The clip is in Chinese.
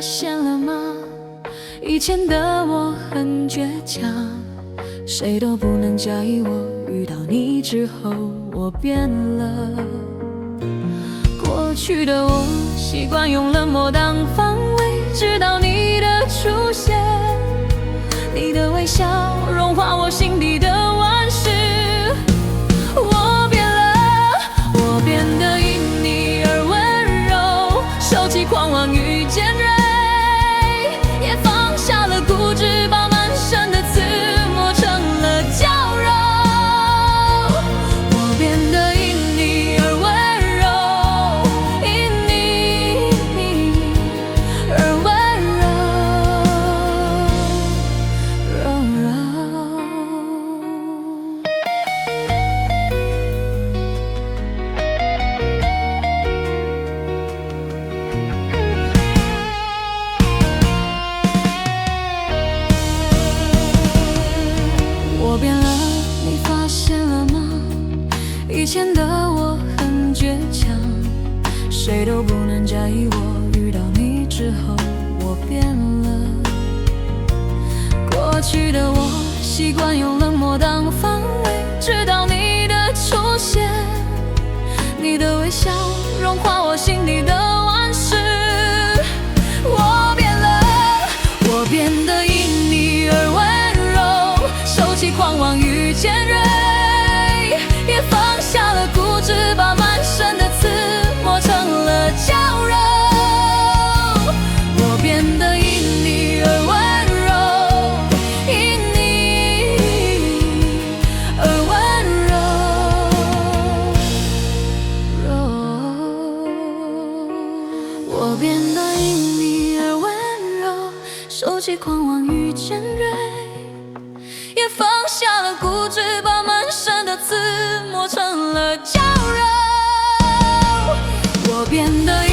现了吗？以前的我很倔强，谁都不能驾驭我。遇到你之后，我变了。过去的我习惯用冷漠当防卫，直到你的出现，你的微笑融化我心底的顽石。我变了，我变得因你而温柔，收起狂妄与尖锐，也放下了固执，把满身的刺磨成了娇柔。我变得因你而温柔，因你而温我变了，你发现了吗？以前的我很倔强，谁都不能驾驭我。遇到你之后，我变了。过去的我习惯用冷漠当防卫，直到你的出现，你的微笑融化我心底的顽石。我变了，我变得因你而温柔，收起狂妄与尖锐，也放下了固执，把满身的刺磨成了娇柔。我变得因你而温柔，因你而温柔。我变得因你而温柔，收起狂妄与尖锐，也放下了固执，把满身的刺磨成了娇柔。我变得